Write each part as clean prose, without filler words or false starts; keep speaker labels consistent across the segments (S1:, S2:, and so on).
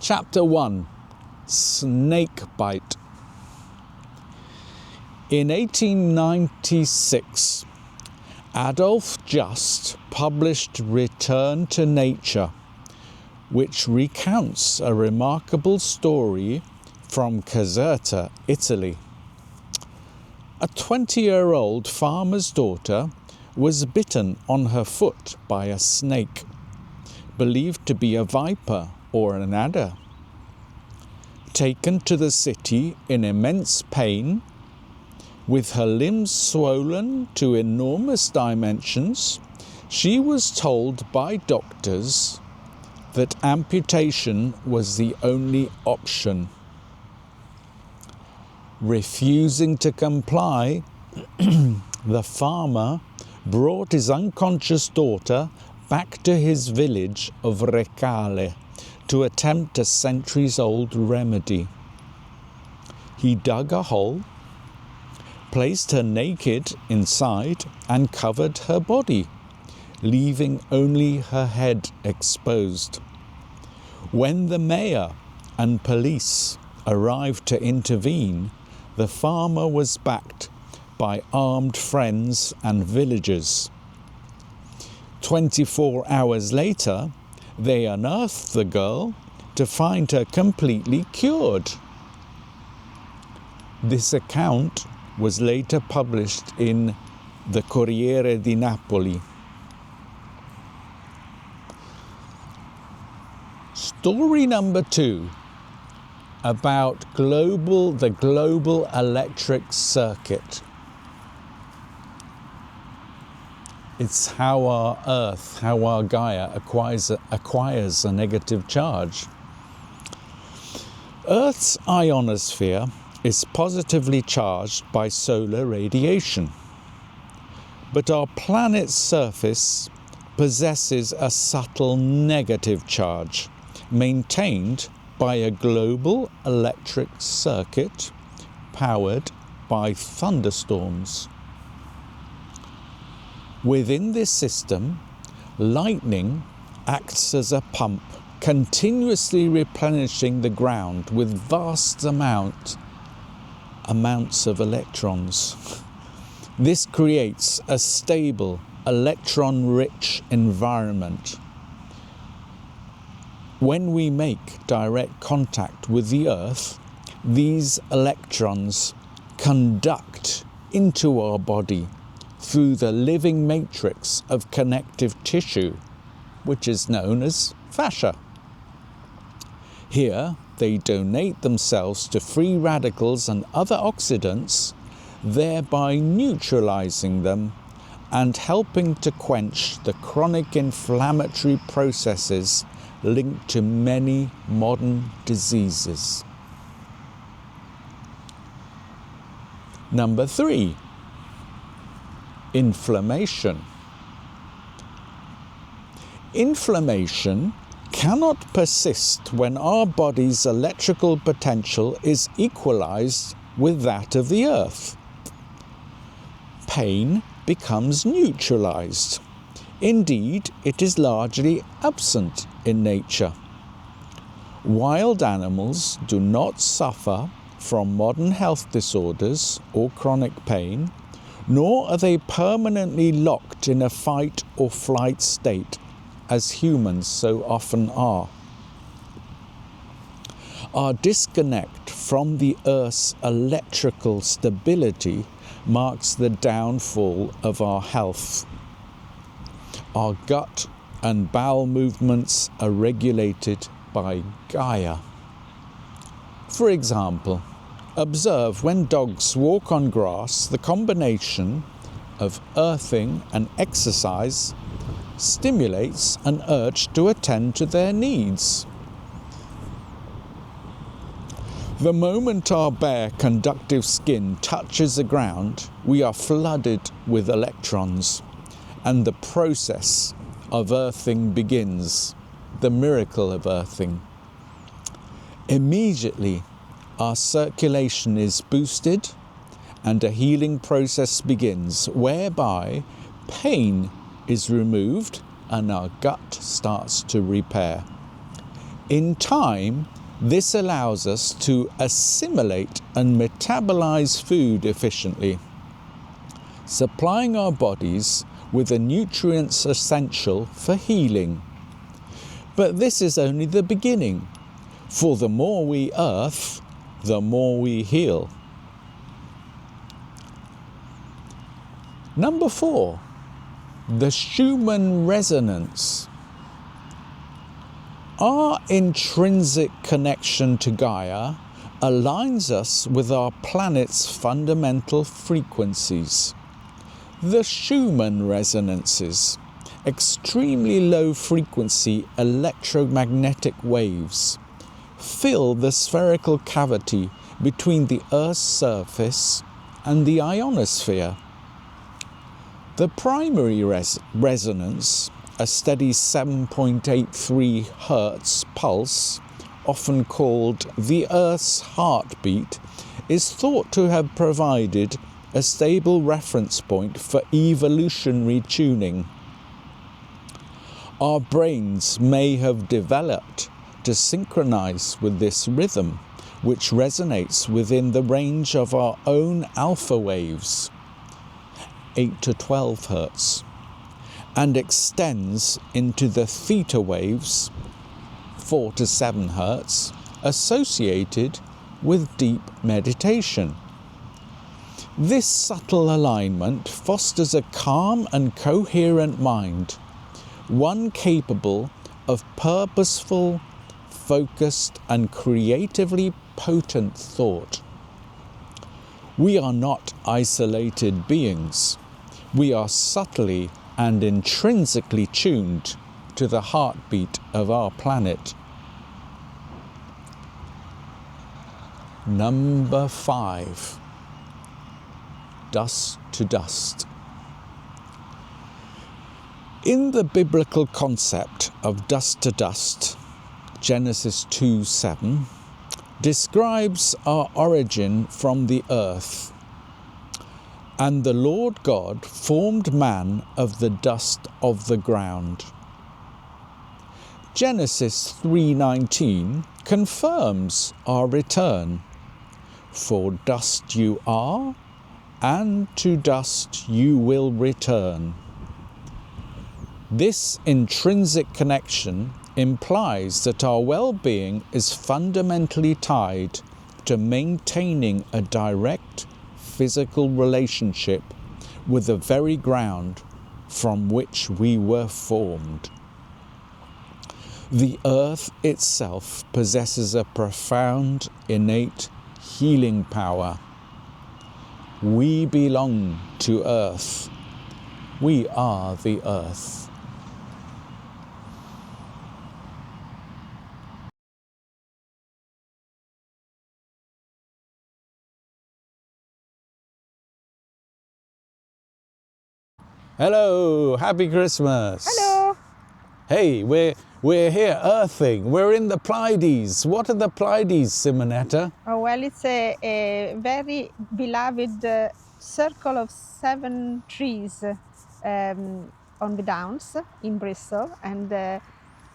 S1: Chapter 1. Snake Bite. In 1896, Adolf Just published Return to Nature, which recounts a remarkable story from Caserta, Italy. A 20-year-old farmer's daughter was bitten on her foot by a snake, believed to be a viper or an adder. Taken to the city in immense pain, with her limbs swollen to enormous dimensions, she was told by doctors that amputation was the only option. Refusing to comply, the farmer brought his unconscious daughter back to his village of Recale to attempt a centuries-old remedy. He dug a hole, placed her naked inside and covered her body, leaving only her head exposed. When the mayor and police arrived to intervene, the farmer was backed by armed friends and villagers. 24 hours later, they unearthed the girl to find her completely cured. This account was later published in the Corriere di Napoli. Story number 2, about the global electric circuit. It's how our Earth, how our Gaia acquires a negative charge. Earth's ionosphere is positively charged by solar radiation, but our planet's surface possesses a subtle negative charge, maintained by a global electric circuit powered by thunderstorms. Within this system, lightning acts as a pump, continuously replenishing the ground with vast amounts of electrons. This creates a stable, electron-rich environment. When we make direct contact with the Earth, these electrons conduct into our body through the living matrix of connective tissue, which is known as fascia. Here, they donate themselves to free radicals and other oxidants, thereby neutralizing them and helping to quench the chronic inflammatory processes linked to many modern diseases. Number 3. Inflammation. Inflammation cannot persist when our body's electrical potential is equalized with that of the Earth. Pain becomes neutralized. Indeed, it is largely absent in nature. Wild animals do not suffer from modern health disorders or chronic pain, nor are they permanently locked in a fight or flight state, as humans so often are. Our disconnect from the Earth's electrical stability marks the downfall of our health. Our gut and bowel movements are regulated by Gaia. For example, observe when dogs walk on grass, the combination of earthing and exercise stimulates an urge to attend to their needs. The moment our bare conductive skin touches the ground, we are flooded with electrons, and the process of earthing begins, the miracle of earthing. Immediately, our circulation is boosted and a healing process begins, whereby pain is removed and our gut starts to repair. In time, this allows us to assimilate and metabolize food efficiently, supplying our bodies with the nutrients essential for healing. But this is only the beginning, for the more we earth, the more we heal. Number 4, the Schumann resonance. Our intrinsic connection to Gaia aligns us with our planet's fundamental frequencies. The Schumann resonances, extremely low frequency electromagnetic waves, fill the spherical cavity between the Earth's surface and the ionosphere. The primary resonance, a steady 7.83 Hz pulse, often called the Earth's heartbeat, is thought to have provided a stable reference point for evolutionary tuning. Our brains may have developed to synchronize with this rhythm, which resonates within the range of our own alpha waves, 8 to 12 Hz, and extends into the theta waves, 4 to 7 Hz, associated with deep meditation. This subtle alignment fosters a calm and coherent mind, one capable of purposeful, focused and creatively potent thought. We are not isolated beings. We are subtly and intrinsically tuned to the heartbeat of our planet. Number 5, dust to dust. In the biblical concept of dust to dust, Genesis 2:7 describes our origin from the earth. And the Lord God formed man of the dust of the ground. Genesis 3:19 confirms our return. For dust you are, and to dust you will return. This intrinsic connection implies that our well-being is fundamentally tied to maintaining a direct physical relationship with the very ground from which we were formed. The earth itself possesses a profound, innate healing power. We belong to earth. We are the earth. Hello, happy Christmas.
S2: Hello.
S1: Hey, we're here earthing. We're in the Pleiades. What are the Pleiades, Simonetta?
S2: Oh, well, it's a very beloved circle of 7 trees on the Downs in Bristol. And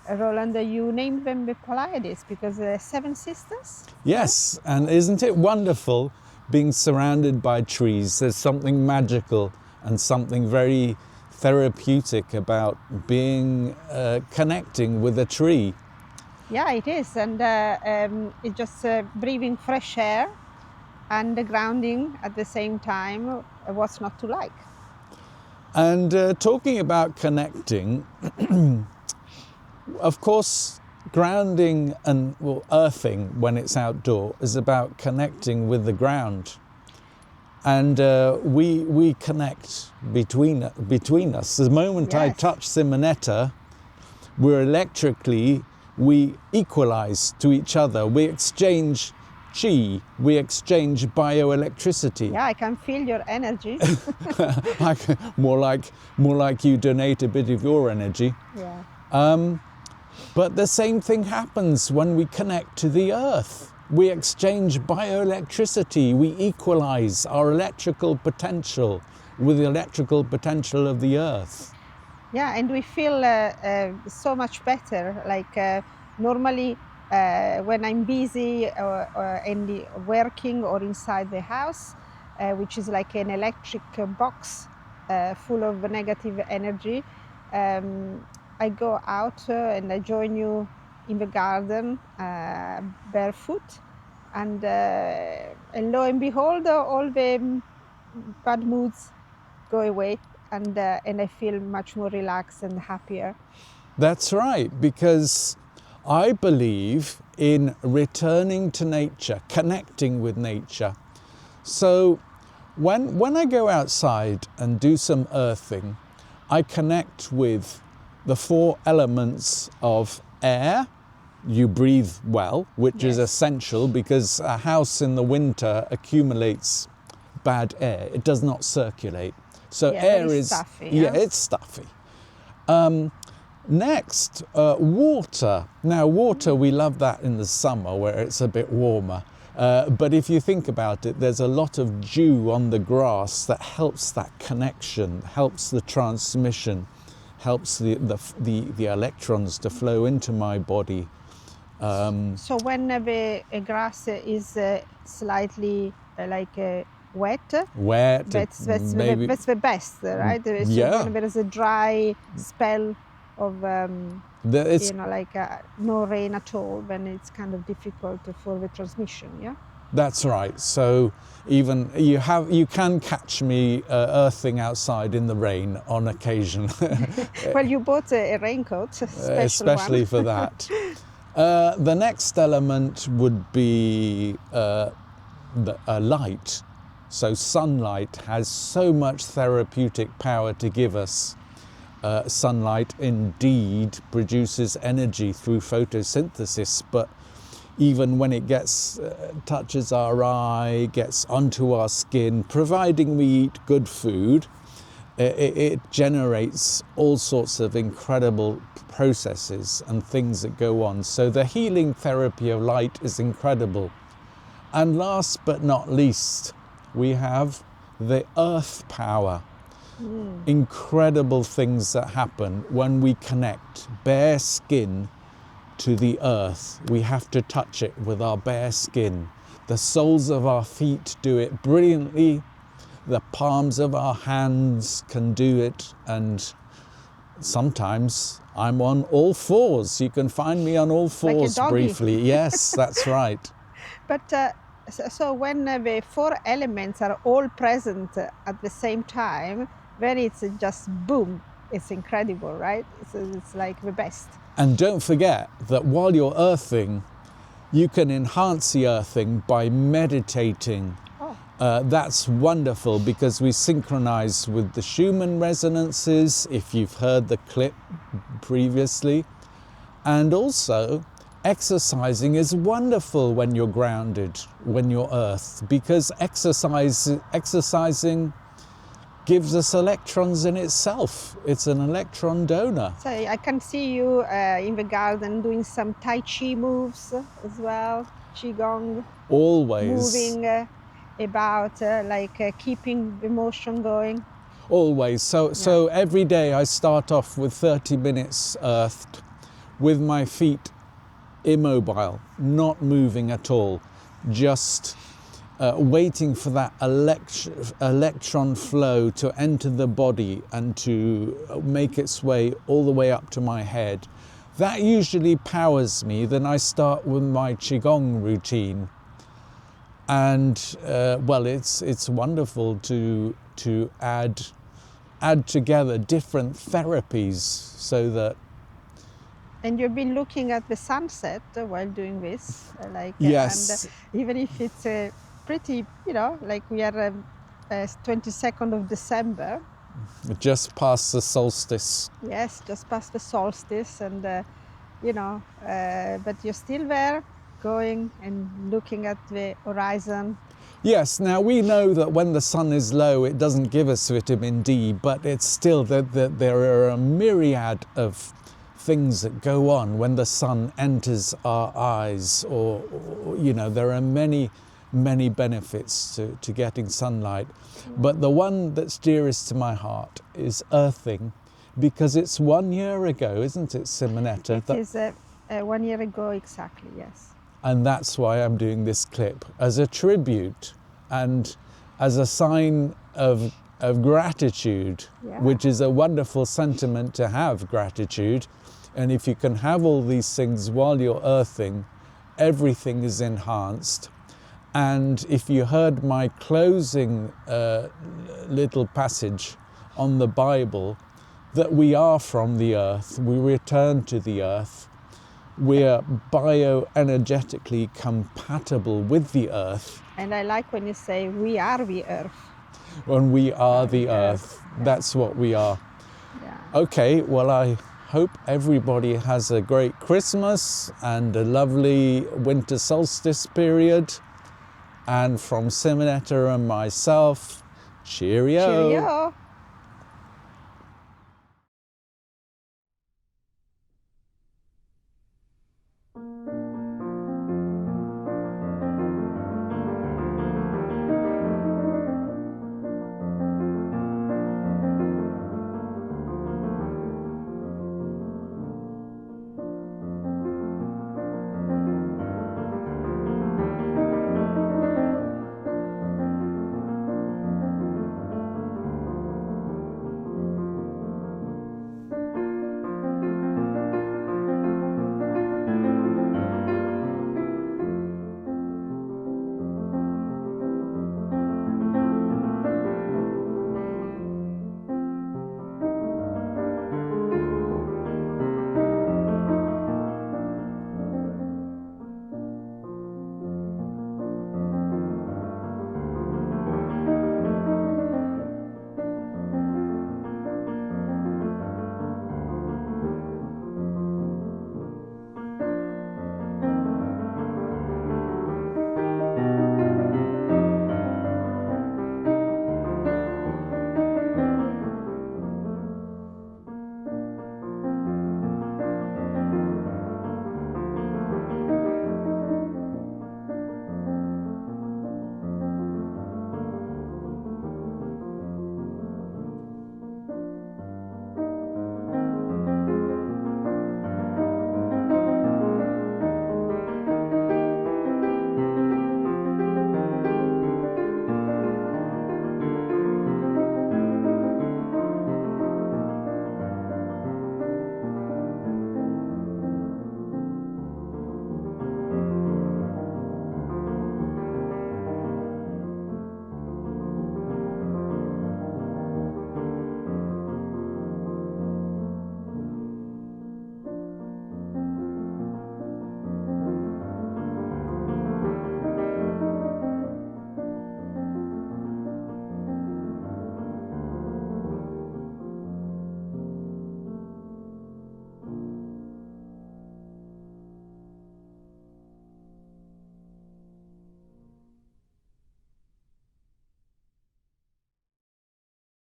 S2: Roland, you named them the Pleiades because they're 7 sisters?
S1: Yes, and isn't it wonderful being surrounded by trees? There's something magical and something very therapeutic about being connecting with a tree.
S2: Yeah, it is. And it's just breathing fresh air and grounding at the same time. What's not to like?
S1: And talking about connecting, of course, grounding and earthing when it's outdoor is about connecting with the ground. And we connect between us. The moment I touch Simonetta, we equalize to each other. We exchange chi, we exchange bioelectricity.
S2: Yeah, I can feel your energy.
S1: more like you donate a bit of your energy.
S2: Yeah.
S1: But the same thing happens when we connect to the earth. We exchange bioelectricity, we equalize our electrical potential with the electrical potential of the earth.
S2: Yeah, and we feel so much better, like Normally, when I'm busy and working or inside the house, which is like an electric box full of negative energy, I go out and I join you in the garden barefoot, and lo and behold, all the bad moods go away, and I feel much more relaxed and happier.
S1: That's right, because I believe in returning to nature, connecting with nature. So when I go outside and do some earthing, I connect with the 4 elements of air. You breathe well, which is essential, because a house in the winter accumulates bad air. It does not circulate. So air is
S2: stuffy,
S1: it's stuffy. Next, water. Now, water, we love that in the summer where it's a bit warmer. But if you think about it, there's a lot of dew on the grass that helps that connection, helps the transmission, helps the electrons to flow into my body.
S2: So when the grass is slightly wet, that's the best, right? So when there is a dry spell of no rain at all, then it's kind of difficult for the transmission. Yeah,
S1: that's right. So even you can catch me earthing outside in the rain on occasion.
S2: Well, you bought a raincoat,
S1: especially for that. The next element would be light. So sunlight has so much therapeutic power to give us. Sunlight indeed produces energy through photosynthesis, but even when it touches our eye, gets onto our skin, providing we eat good food, it generates all sorts of incredible processes and things that go on. So the healing therapy of light is incredible. And last but not least, we have the earth power. Incredible things that happen when we connect bare skin to the earth. We have to touch it with our bare skin. The soles of our feet do it brilliantly. The palms of our hands can do it, and sometimes I'm on all fours. You can find me on all fours briefly. Yes, that's right.
S2: But so when the 4 elements are all present at the same time, then it's just boom. It's incredible, right? It's like the best.
S1: And don't forget that while you're earthing, you can enhance the earthing by meditating. That's wonderful, because we synchronize with the Schumann resonances, if you've heard the clip previously. And also, exercising is wonderful when you're grounded, when you're earthed, because exercising gives us electrons in itself. It's an electron donor.
S2: So I can see you in the garden doing some Tai Chi moves as well, Qigong.
S1: Always.
S2: Moving about, keeping the motion going.
S1: Always. So every day I start off with 30 minutes earthed, with my feet immobile, not moving at all, just waiting for that electron flow to enter the body and to make its way all the way up to my head. That usually powers me. Then I start with my Qigong routine. And it's wonderful to add together different therapies so that.
S2: And you've been looking at the sunset while doing this,
S1: yes.
S2: And even if it's pretty, we are 22nd of December.
S1: Just past the solstice.
S2: Yes, just past the solstice, and but you're still there, going and looking at the horizon.
S1: Yes, now we know that when the sun is low, it doesn't give us vitamin D, but it's still that there are a myriad of things that go on when the sun enters our eyes, or there are many benefits to getting sunlight. But the one that's dearest to my heart is earthing, because it's 1 year ago, isn't it, Simonetta?
S2: It is 1 year ago, exactly, yes.
S1: And that's why I'm doing this clip as a tribute and as a sign of gratitude,
S2: Yeah.
S1: which is a wonderful sentiment to have, gratitude. And if you can have all these things while you're earthing, everything is enhanced. And if you heard my closing little passage on the Bible, that we are from the earth, we return to the earth, we're bioenergetically compatible with the earth.
S2: And I like when you say, we are the earth.
S1: When we are the
S2: Yes,
S1: earth,
S2: yeah.
S1: that's what we are.
S2: Yeah.
S1: Okay, well, I hope everybody has a great Christmas and a lovely winter solstice period. And from Simonetta and myself, cheerio.
S2: Cheerio.